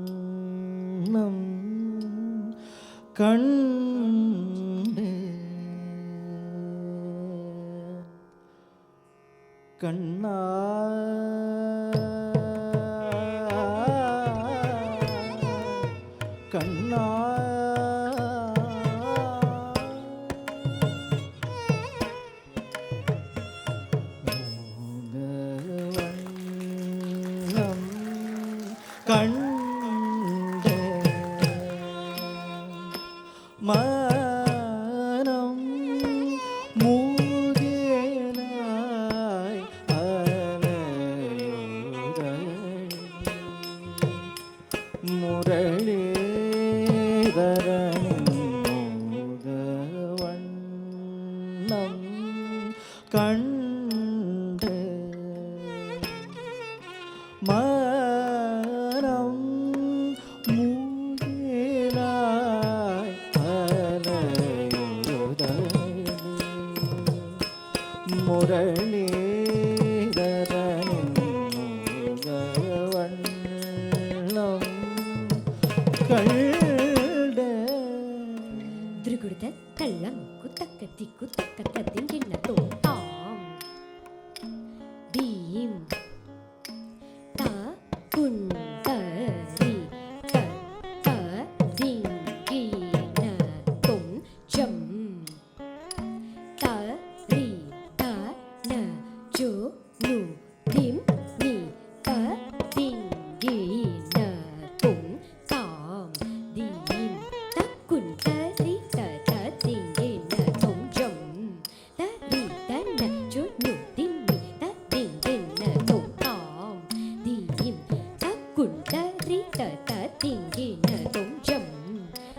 மூகவண்ணம் கண்டே கண்ணா கண்ணா கண்டே மனம் மூகேனாய் முரளீதரனின் மூகவண்ணம் கண்டே மனம் மூகேனாய் முரளீதரனின் மூகவண்ணம் கண்டே திருகுடுத கள்ளம் குத்தக்க திக்கு தக்க திங்கின தோட்டாம் தீம் த குந்தரி த த திங்கின தொம் ஜம் த ரி த ந ஜோ நு திம் நி த திங்கின தொம் தாம் தீம் த குந்தரி த த திங்கின தொம் ஜம் த ரி த ந ஜோ நு திம் நி த திங்கின தொம் தாம் தீம் த குந்தரி த த திங்கின தொம் ஜம்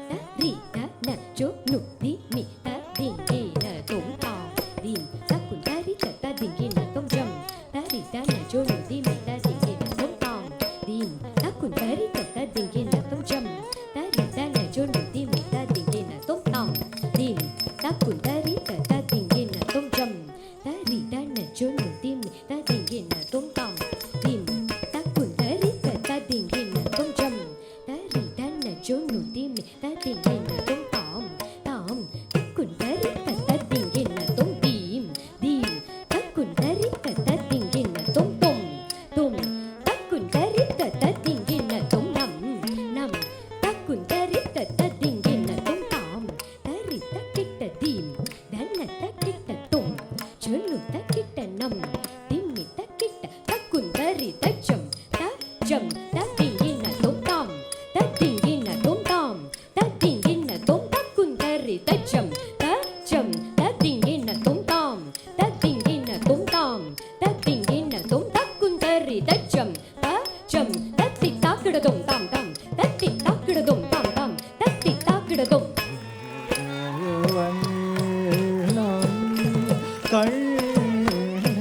த ரி த ந ஜோ நு திம் நி த திங்கின தொம் தாம் தீம் த குந்தரி த த திங்கின தொம் ஜம் த ரி த ந ஜோ நு திம் நி த திங்கின தொம் தாம் தீம் த குந்தரி த த திங்கின தொம் ஜம் த ரி த ந ஜோ நு திம் நி த திங்கின தொம் தாம் தீம் த குந்தரி த த திங்கின தொம் ஜம் த ரி த ந ஜோ நு திம் நி த திங்கின தொம் தாம் தீம் த குந்தரி த த திங்கின தொம் ஜம் த ரி த ந ஜோ நு திம் நி த திங்கின தொம் தாம் தாம் த குந்தரி த த திங்கின தொம் தீம் தீம் த குந்தரி த த திங்கின தொம் தொம் தொம் த குந்தரி த த திங்கின தொம் நம் நம் த குந்தரி த த திங்கின தொம் தாம் த ரி த கிட்ட தீம் த ந த கிட்ட தொம் ஜொன்னு த கிட்ட நம் திம் நி த கிட்ட த குந்தரி த ஜம் த திங்கின தொம் தாம் த திங்கின தொம் தாம் த திங்கின தொம் த குந்தரி த ஜம் த திங்கின தொம் தாம் த திங்கின தொம் தாம் த திங்கின தொம் த குந்தரி த ஜம் த தி தாக்கிட தொம் தாம் தாம் த தி தாக்கிட தொம் தாம் தாம் த தி தாக்கிட தொம் வண்ணம் கண்டே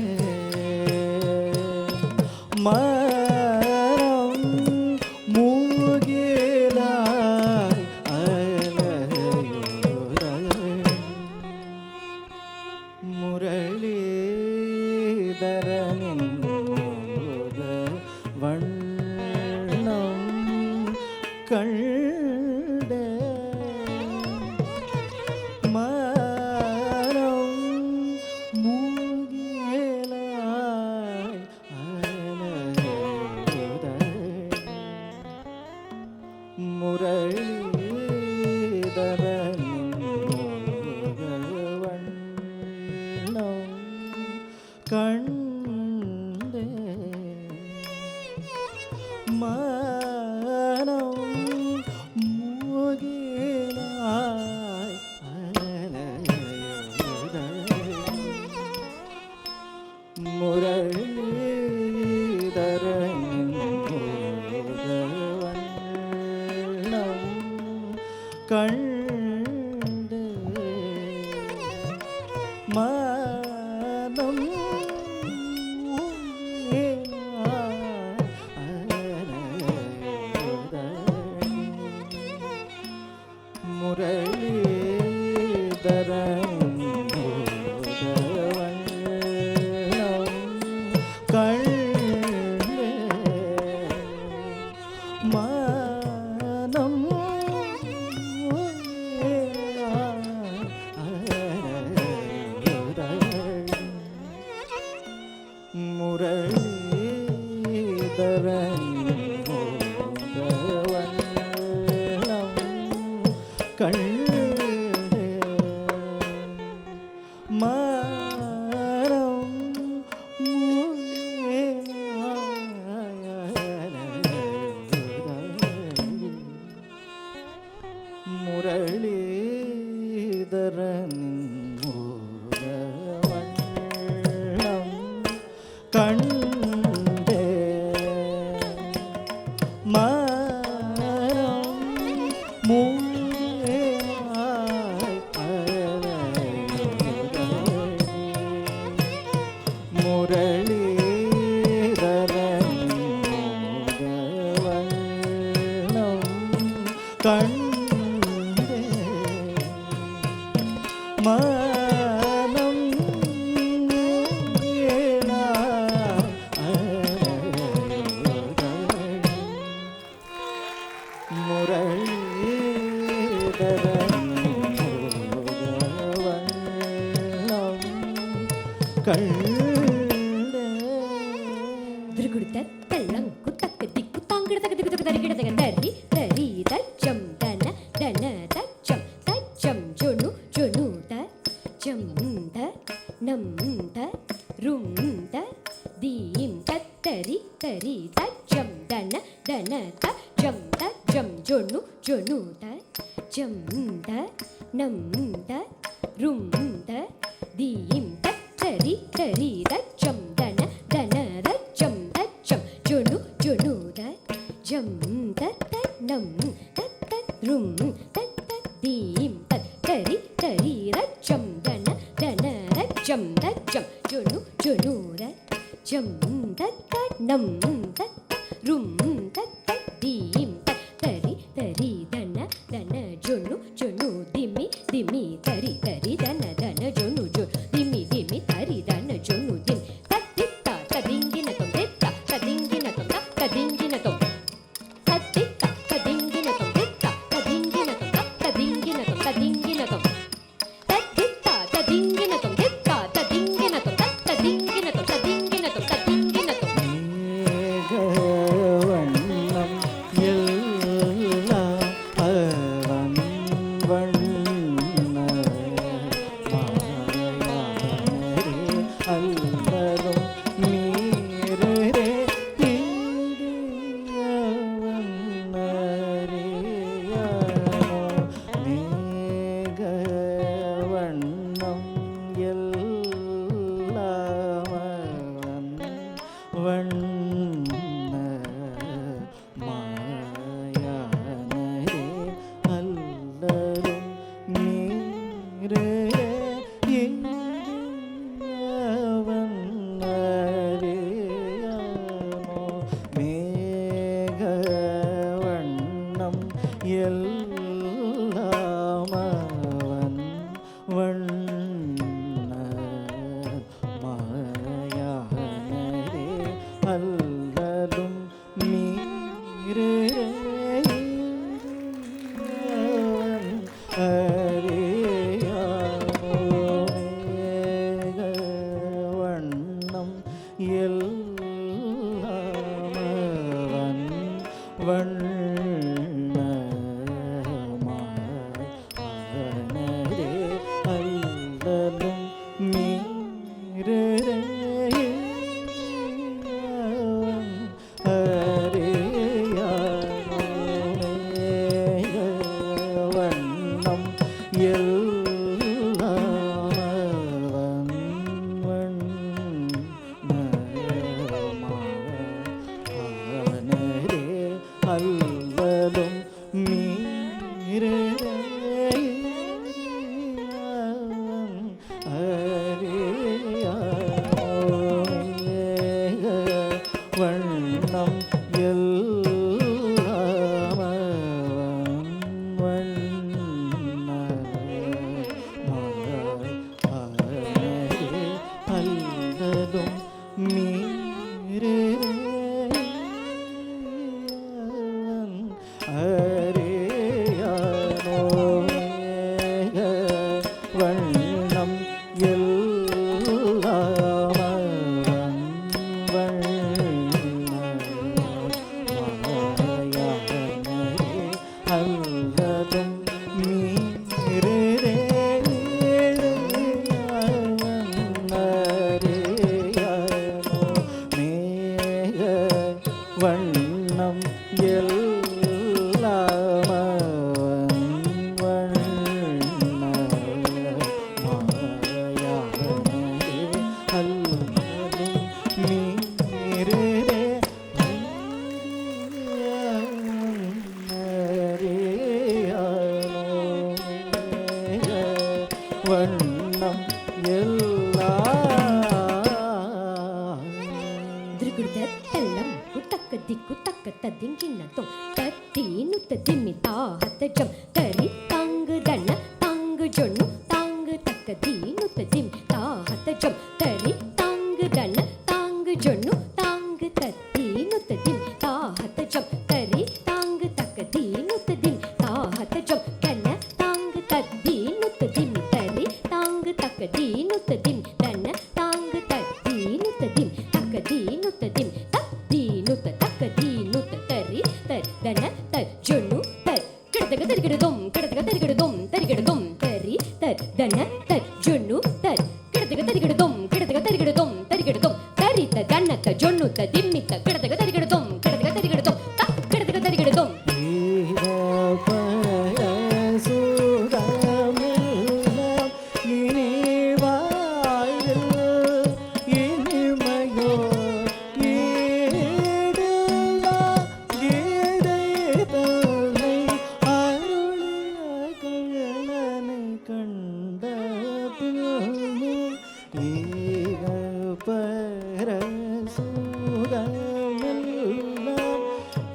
மரம் மூகிலாய் முரளீதரனின் மூகவண்ணம் கண்டே மரம் மூகிலாய் முரளீதரனின் மூகவண்ணம் கண்டே மனம் மூகிலாய் முரளீதரனின் மூகவண்ணம் கண்டே மனம் முரளீதரன் கண்டே கண்டே மரம் முரளிதரன் கண்டே மனம் திருகுடுத்த தள்ளம் குத்தக்கு திக்கு தாங்கிடத்தக்க திக்கு தக்கு தரிகிடத்தக்க தரி தரி தச்சம் தன தன தச்சம் தச்சம் ஜொனு ஜொனு தச்சம் த நம் த ரும் த தீம் தத்தரி தரி தச்சம் தன தன தச்சம் தச்சம் ஜொனு ஜொனு தச்சம் த நம் த ரும் த தீம் தத்தரி தரி தச்சம் தன தன தச்சம் தச்சம் ஜொனு ஜொனு தச்சம் தத்த நம் தத்த ரும் தத்த தீம் தத்தரி தரி தச்சம் தன தன தச்சம் தச்சம் ஜொனு ஜொனு தச்சம் தத்த நம் தத்த ரும் தத்த தீம் தத்தரி தரி தன தன ஜொனு ஜொனு திமி திமி தரி தரி தன தன ஜொனு ஜொ திமி திமி தரி தன ஜொனு திம் தத்தித்தா ததிங்கின தொம் தித்தா ததிங்கின தொம் ததிங்கின தொம் தத்தித்தா ததிங்கின தொம் தித்தா ததிங்கின தொம் ததிங்கின தொம் ததிங்கின தொம் தத்தித்தா ததிங்கின தொம் தித்தா ததிங்கின தொம் ததிங்கின தொம் ததிங்கின தொம் ததிங்கின தொம் மேகவண்ணம் எல்லாம் அவன் வண்ண மாயானரே அல்லலும் நீரரே மேகவண்ணம் எல்லாம் அவன் வண்ண மாயானரே அல்லலும் நீரே மேகவண்ணம் எல்லாம் அவன் வண்ண மாயானரே அல்லலும் நீரே மேகவண்ணம் எல்லாம் அவன் வண்ண மாயானரே அல்லலும் நீரே வண்ணம் எல்லாம் அவன் வண்ண அல்லலும் மீரே வண்ணம் எல்லாம் வண்ண அல்லலும் மீரே வண்ணம் எல்லாம் வண்ண வண்ணம் எல்லாம் வண்ண மாயானே அல்லதும் மீறே வண்ணம் எல்லாம் திருகுடத்தெல்லாம் குத்தக்க திக்கு தக்க ததிங்கினதும் தத்தீனு ததிமி தாஹத்தஜம் தரி தாங்கு தன தாங்கு ஜொன்னு தாங்கு தக்க தீனு ததிம் தாஹத்தஜம் தரி தாங்கு தன தாங்கு ஜொன்னு தாங்கு தத்தீனு ததிம் தாஹத்தஜம் தரி தாங்கு தக்க தீனு ததிம் தாஹத்தஜம் கன தாங்கு தத்தீனு ததிம் தரி தாங்கு தக்க தீனு ததிம் தன தாங்கு தத்தீனு ததிம் தக்க தீனு ததிம் தத்தீனு தக்க தீனு தரி தர் தன தர் ஜொன்னு தர் கிடதக தரிகிடதும் கிடதக தரிகிடதும் தரிகிடதும் தரி தர் தன தர் ஜொன்னு தர் கிடதக தரிகிடதும் கிடதக தரிகிடதும் தரிகிடதும் தரி த தன த ஜொன்னு த திம்மி த கிடதக தரிகிடதும் கிடதக தரிகிடதும் த கிடதக தரிகிடதும்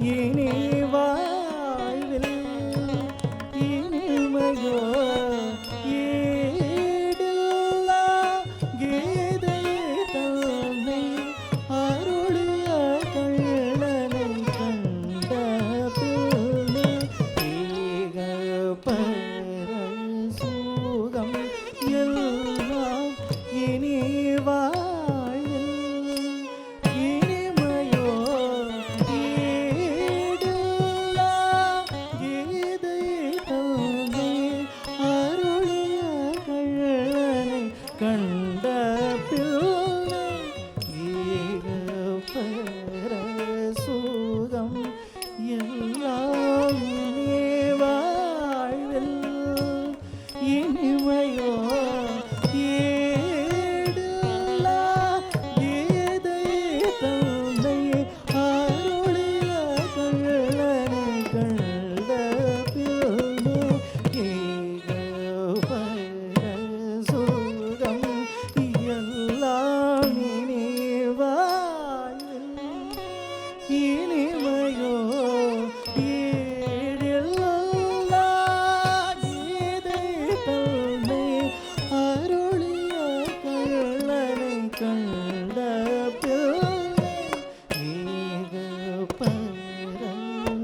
இனி வாழ்வில் இனிமையோ ஈடில்லா கீதை தன்னை அருளிய கள்ளனை கண்ட பிள்ளை ஈக பரசுகம் எல்லாம் இனி வாழ்வில் இனிமையோ ஈடில்லா கீதை தன்னை அருளிய கள்ளனை கண்ட பிள்ளை ஈக பரசுகம் எல்லாம் இனி வாழ்வில் இனிமையோ ஈடில்லா கீதை தன்னை அருளிய கள்ளனை கண்ட பிள்ளை ஈக பரசுகம் எல்லாம் இனி வாழ்வில் இனிமையோ ஈடில்லா கீதை தன்னை அருளிய கள்ளனை கண்ட பிள்ளை ஈக பரசுகம் எல்லாம் இனி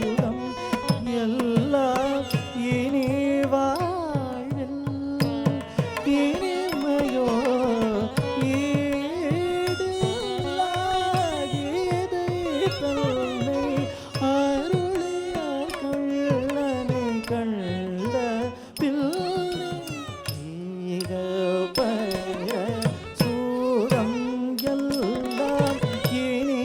வாழ்வில் இனிமையோ ஈடில்லா கீதை தன்னை அருளிய கள்ளனை கண்ட பிள்ளை ஈக பரசுகம் எல்லாம் இனி வாழ்வில் இனிமையோ ஈடில்லா கீதை தன்னை அருளிய கள்ளனை கண்ட பிள்ளை ஈக பரசுகம் எல்லாம் இனி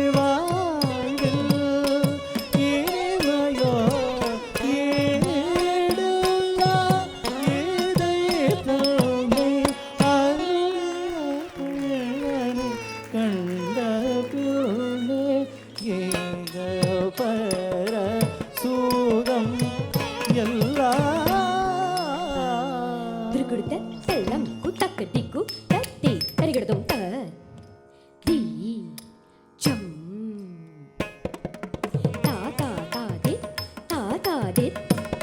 வாழ்வில் இனிமையோ ஈடில்லா கீதை தன்னை அருளிய கள்ளனை கண்ட பிள்ளை ஈக பரசுகம் எல்லாம் திருகுடத்தெல்லாம் குத்தக்க திக்கு தத்தி தரிகிடதும் த தி ஜம் தா தா தா தி தா தா தி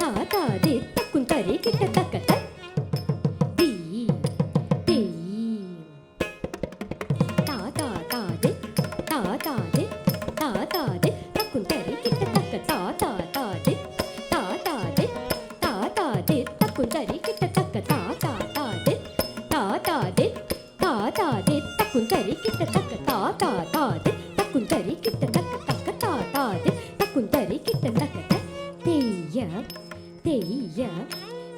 தா தா தி தக்குன் தரி கிட்ட தக்க த தி தி தா தா தா தி தா தா தி தா தா தி தக்குன் தரி கிட்ட தக்க தா தா தா தி தா தா தி தா தா தி தக்குன் தரி கிட்ட கிட்ட தக்க தா தா தா தி தா தா தி தா தா தி தக்குந்தரி கிட்ட தக்க தா தா தா தி தக்குந்தரி கிட்ட தக்க தக்க தா தா தி தக்குந்தரி கிட்ட தக்க த தேய தேய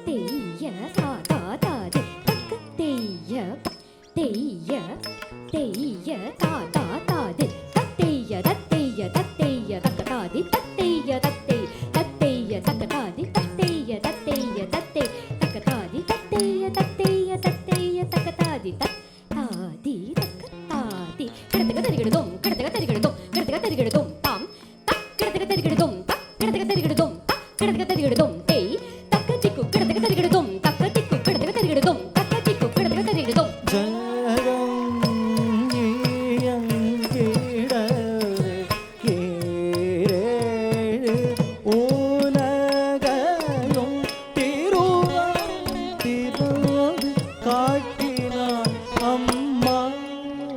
தேய தா தா தா தி தக்க தேய தேய தேய தா தா தா தி தத்தேய தத்தேய தத்தேய தக்க தா தி தத்தேய தத்தே தத்தேய தக்க தா தி தத்தேய தத்தேய தத்தே தக்க தா தி தத்தேய தத்தேய தத்தேய தக்க தா தி தக் தா தி தக்க தா தி கிடத்தக தரிகிடுதும் கிடத்தக தரிகிடுதும் கிடத்தக தரிகிடுதும் தாம் தக் கிடத்தக தரிகிடுதும் தக் கிடத்தக தரிகிடுதும் தக் கிடத்தக தரிகிடுதும் தேய் தக்க திக்கு கிடத்தக தரிகிடுதும் தக்க திக்கு கிடத்தக தரிகிடுதும் தக்க திக்கு கிடத்தக தரிகிடுதும் ஜகம் இயங்கிடவே ஏரேழு உலகையும் திருவாதிரோடு காட்டினான் அம்மாவனை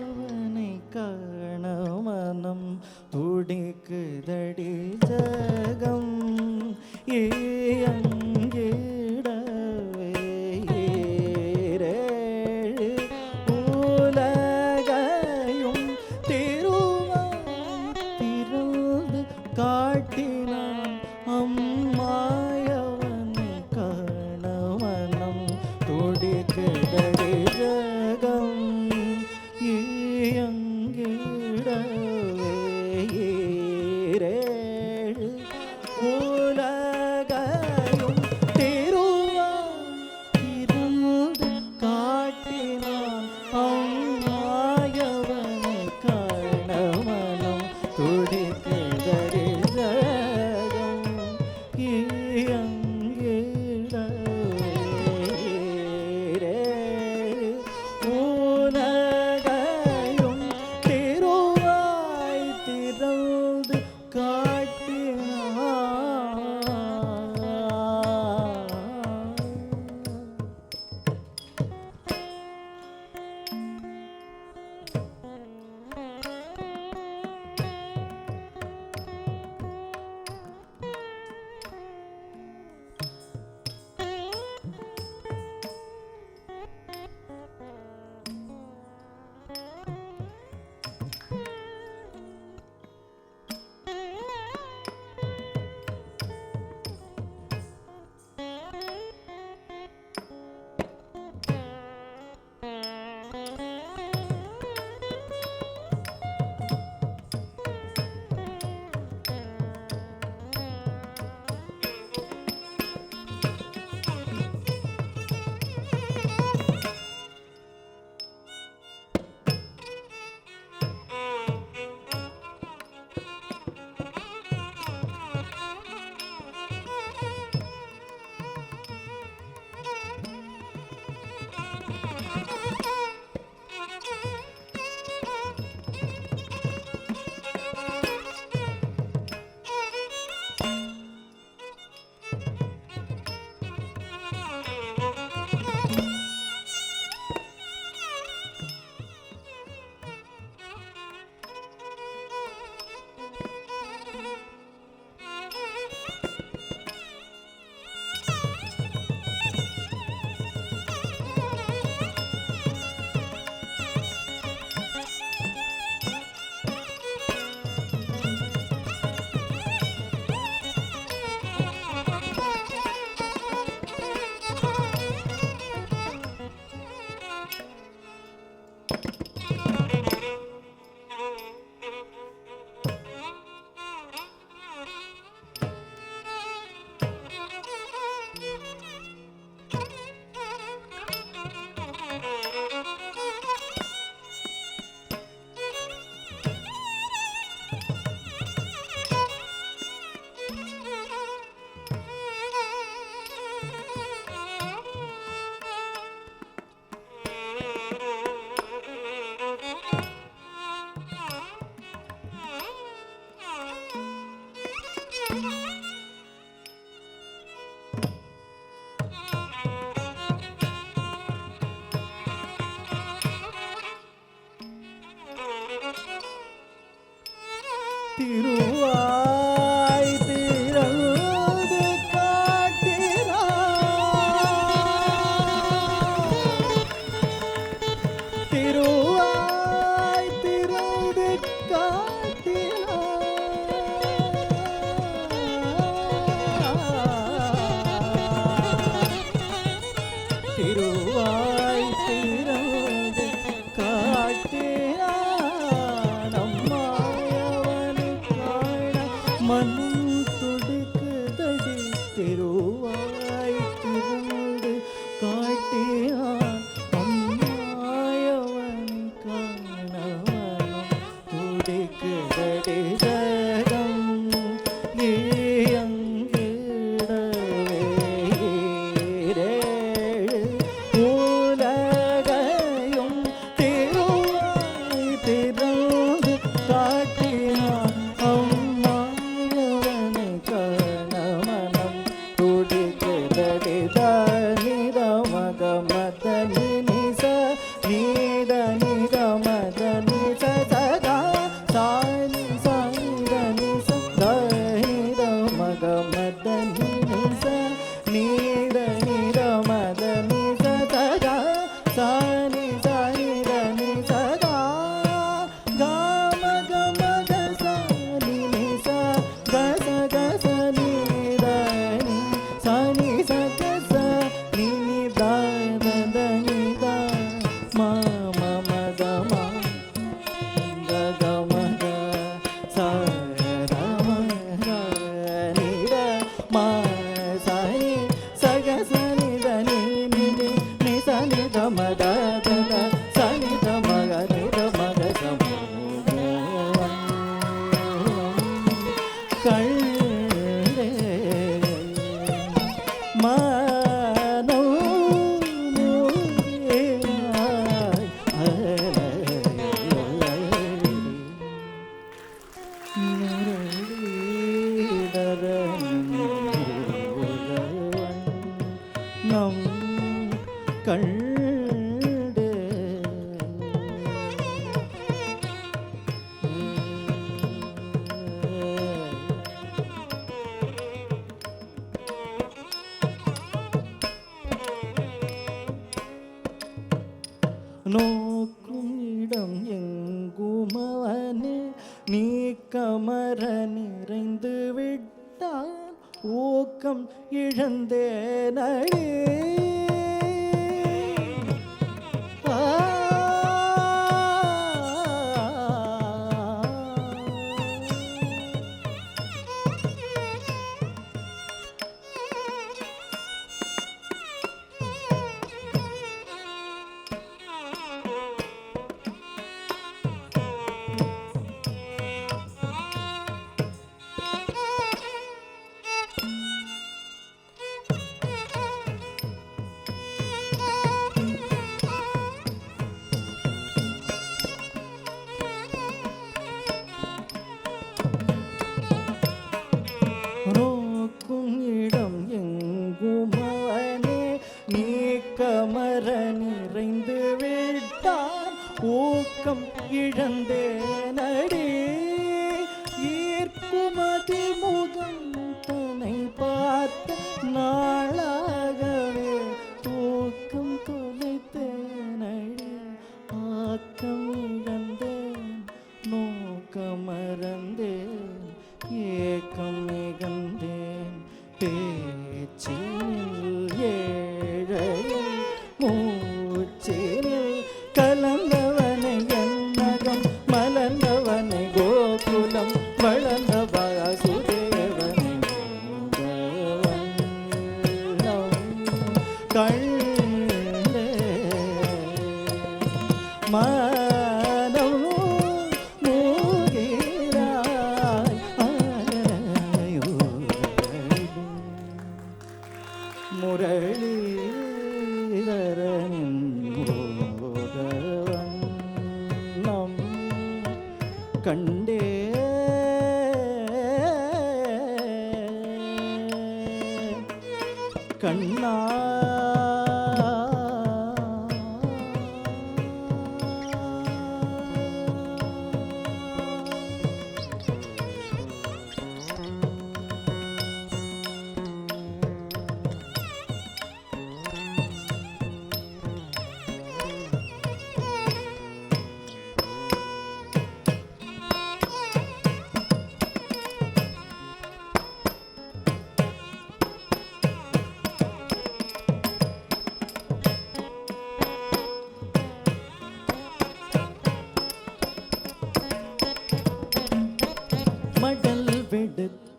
காண மனம் துடிக்குதடி ஜகம் இயங்கிடவே ஏரேழு உலகையும் திருவாதிரோடு காட்டினான் அம்மாயவனை காண மனம் துடிக்குதடி ஜகம் இயங்கிடவே ஏரேழு உலகையும் திருவாதிரோடு காட்டினான் அம்மாயவனை காண மனம் துடிக்குதடி ஜகம் இயங்கிடவே ஏரேழு உலகையும் திருவாய் திறந்து காட்டினான். திருவாய் திறந்து காட்டினான் திருவாய் திறந்து காட்டினான் அம்மாயவனை காண மனம் துடிக்குதடி திருவாய் திறந்து காட்டினான் அம்மாயவனை காண மனம் துடிக்குதடி ஜகம் உலகையும் திருவாய் திறந்து காட்டினான் அம்மாயவனை காண மனம் துடிக்குதடி தனித மக மத நிச நீத நித மத நிச சதா சானி சானித நிச தனித மக மத நிச நீத நித மத நிச சதா சானி சானித நிச கா மக மக சானி நிச கச கச நீத நி சானி ச கச நி நி த த நி த மா ம ம த மா த த ம த ச த ம த நி த மா ச நி ச க ச நி த நி நி நி நி ச நி த ம த த த ச நி த ம க நி த ம க ச ம கண்டே மனம் மூடினாய் நம் கண்டே நோக்கும் இடம் எங்குமவனே நீ கமர நிறைந்து விட்டான் ஊக்கம் இழந்தேனே நோக்கும் இடம் எங்குமவனே நீ கமர நிறைந்து விட்டான் ஊக்கம் இழந்தேனடி ஈர்க்குமதி முகம் தன்னை பார்த்த நாளாகவே தூக்கம் தொலைத்தேனடி ஆக்கம் இழந்தேன் நோக்கம் மறந்தேன் ஏக்கம் மிகந்தேன் பேச்சினில் ஏழையில் மூச்சினில் கலந்தவனை என்னகம் மலர்ந்தவனை கோகுலம் வளர்ந்த வாசுதேவனை மூதவன்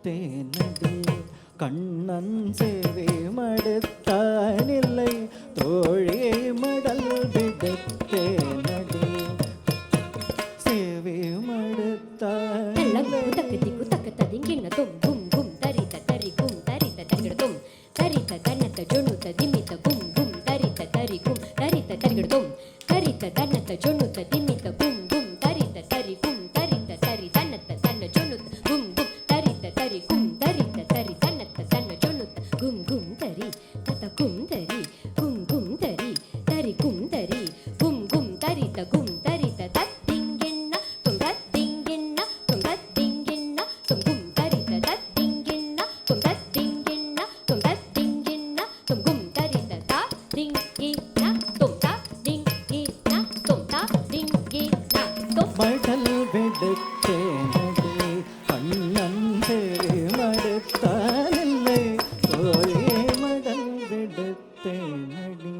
விடுத்தேனடி கண்ணன் சேவை மடுத்தானில்லை தோழியை மடல் விடுத்தேனடி சேவை மடுத்தானில்லை தும் கும் கும் தரித்த தரி கும் தரித்த தரிகிடுதும் தரித்த தன்னத்த ஜொனுத்த திமித்த கும் கும் தரித்த தரி கும் தரித்த தரிகிடுதும் தரித்த தன்னத்த ஜொனுத்த திமித்த கும் கும் தரித்த தரி கும் தரித்த தரி தன்னத்த தன்ன ஜொனுத்த கும் கும் தரித்த தரி கும் தரித்த தரி தன்னத்த தன்ன ஜொனுத்த கும் கும் தரி தத்த கும் தரி கும் கும் தரி தரி கும் தரி கும் கும் தரித்த கும் தரித்த தத்திங்கின்ன தும் தத்திங்கின்ன தும் தத்திங்கின்ன தும் கும் தரித்த தத்திங்கின்ன தும் தத்திங்கின்ன தும் தத்திங்கின்ன தும் கும் தரித்த தத்திங்கின்ன தும் தத்திங்கின்ன தும் தத்திங்கின்ன தும் மடல் விடுத்தேனடி கண்ணன் சேவை மடுத்தானில்லை தோழியை மடல் விடுத்தேனடி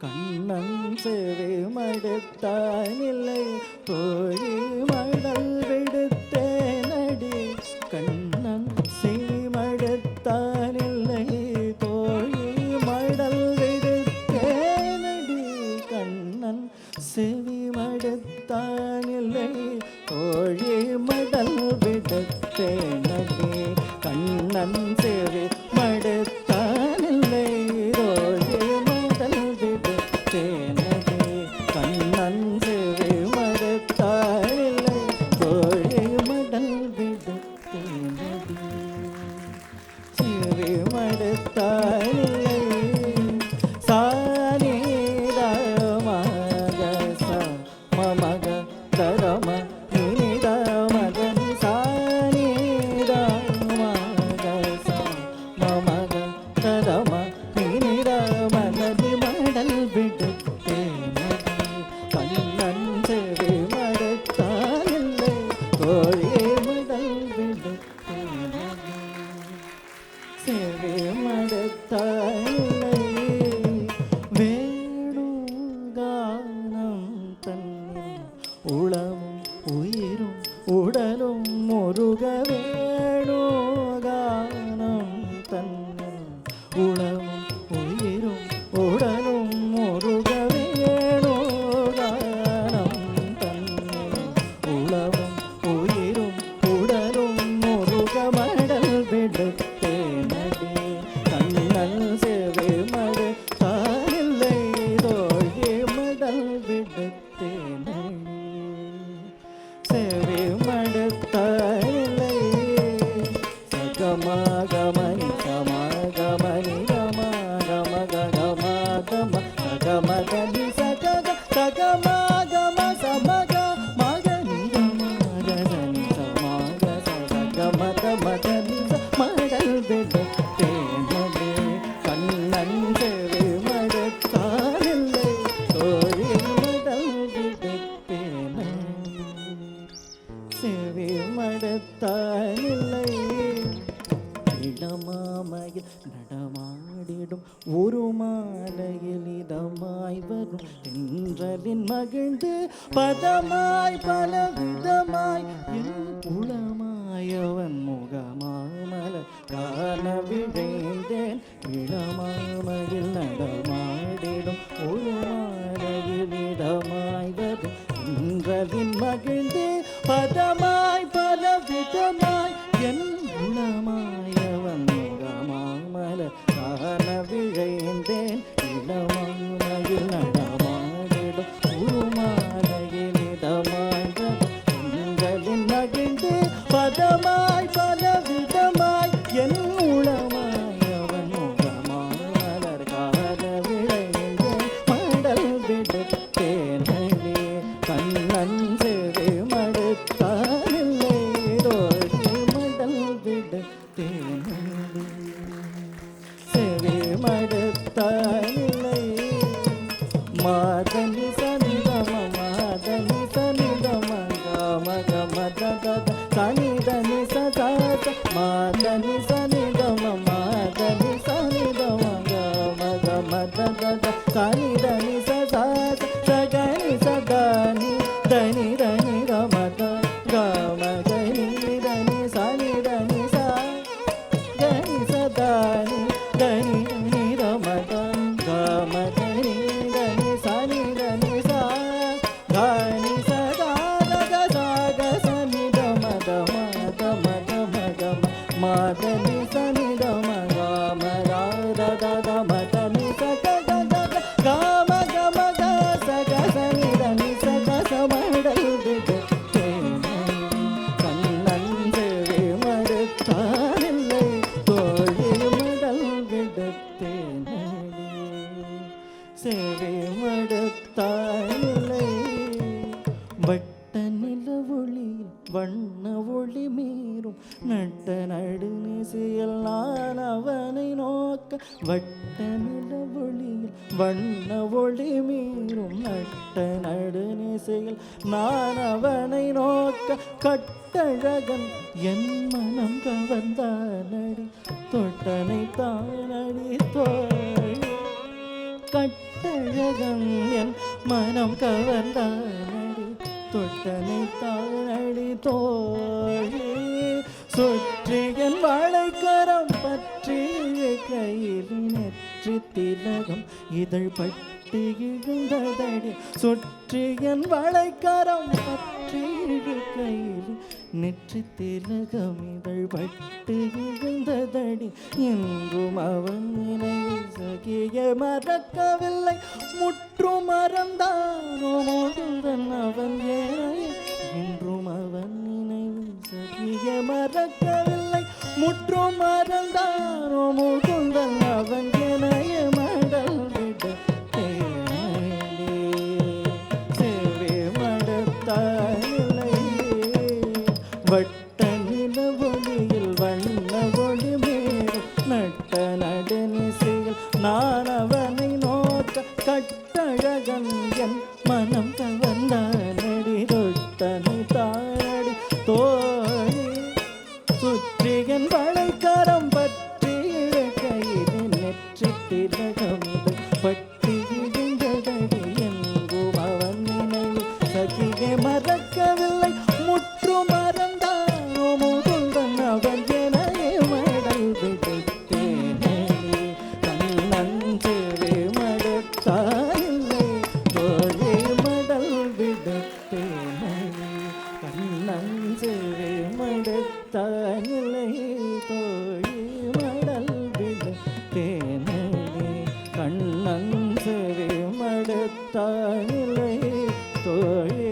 கண்ணன் சேவை மடுத்தானில்லை தோழி மடல் விடுத்தேனடி கண்ணன் சேவை மடுத்தானில்லை தோழி மடல் விடுத்தேனடி கண்ணன் செவி மடுத்தானில்லை தோழி மடல் விடுத்தேனடி கண்ணன் செவி மடுத்தானில்லை தோழி மடல் விடுத்தேனடி கண்ணன் செவி மடுத்தானில்லை தோழி மடல் விடுத்தேனடி செவி மடுத்தானில்லை சானித மக ச மமக தரம நித மகன் சானித மக ச மமக தரம நித மகதி மடல் விடுத்தேனடி கண்ணன் செவி மடுத்தானில்லை தோழி மடல் விடுத்தேனடி செவி மடுத்தானில்லை வேணுகானம் தன்னில் உளமும் உயிரும் உடலும் முருக வேணுகானம் தன்னில் உளமும் உயிரும் உடலும் முருக வேணுகானம் தன்னில் உளமும் உயிரும் உடலும் முருக மடல் விடுத்தேனடி கண்ணன் சேவை மடுத்தானில்லை தோழி மடல் விடுத்தேனடி சேவை மடுத்தானில்லை சகமகமணி சமகமணி கமகமகமகம சகமகனி சகக சகமகம சமக மகனி கமகனி சமக சகமகமகனி மடல் விடுத்தேனடி கண்ணன் சேவை மடுத்தானில்லை தோழி மடல் விடுத்தேனடி சேவை மடுத்தானில்லை இடமாமையில் நடமாடிடும் ஒரு மாலையில் இதமாய் வரும் தென்றலின் மகிழ்ந்து பதமாய் பலவிதமாய் என் உளமாயவன் முகமாமல காண விழைந்தேன் இளமாமையில் நடமாடிடும் ஒரு மாலையில் இதமாய் வரும் தென்றலின் மகிழ்ந்து பதமாய் பலவிதமாய் என் உளமாயவன் முகமாமல காண விழைந்தேன் இளமாமையில் நடமாடிடும் உருமாலையில் இதமாய் எங்களின் மகிழ்ந்து பதமாய் பலவிதமாய் என் உளமாயவன் முகமாமலர் காண விழைந்தேன் மடல் விடுத்தேனடி கண்ணன் சேவை மடுத்தானில்லை தோழி மடல் விடுத்தேனடி சேவை மடுத்தானில்லை மாதனி சனிதம மாதனி சனிதம கமக மத சனிதனி சதாச மாதனி சனிதம மாதனி சனிதம கமக மத சனிதனி சதாச சகனி சதானி தனி தனி கமத கமகனி தனி சனி தனி ச சேவை மடுத்தானில்லை வட்ட நில ஒளியில் வண்ண ஒளி மீறும் நட்ட நடுநிசையில் நான் அவனை நோக்க வட்ட நில ஒளியில் வண்ண ஒளி மீறும் நட்ட நடுநிசையில் நான் அவனை நோக்க கட்டழகன் என் மனம் கவர்ந்தானடி தொட்டனை தானடி தோழி கட்டழகன் என் மனம் கவர்ந்தானடி தொட்டனை தானடி தோழி சுற்றி என் வாழைக்கரம் பற்றி கையில் நெற்றி திலகம் இதழ் பட்டு இழுந்ததடி சுற்றி என் வாழைக்கரம் பற்றி கையில் நெற்றி திலகம் இதழ் பட்டு இழுந்ததடி எங்கும் அவன் நினைவு சகிய மறக்கவில்லை முற்றும் மறந்தானோ மோதுடன் அவன் என்றும் அவன் நினைவு சகிய மறக்கவில்லை முற்றும் மறந்தானோ முகுந்தன் அவன் எனைய மடல் விட சேவை மடத்தாயில்லை வட்ட நில ஒளியில் வண்ண ஒளி மேலும் நட்ட நடுநிசையில் நான் அவனை நோக்க கட்டழகன் என் மனம் கவர்ந்தானடி தொட்டனை தானடி தோழி சுற்றி என் வளைக்கரம் பற்றி கையில் நெற்றி திலகம் பட்டி விழுந்ததடி எங்கும் அவன் நினைவு சகியை மறக்கவில்லை முற்று மறந்தானோ முகுந்தன் அவன் எனையே மடல் விடுத்தேனே நஞ்சு மடுத்தாயில்லை தோழி மடல் விடுத்தேனே நஞ்சு மடுத்தாயில்லை தோழி மடல் விடுத்தேனே கண்ணஞ்சு மடுத்தாயில்லை தோழி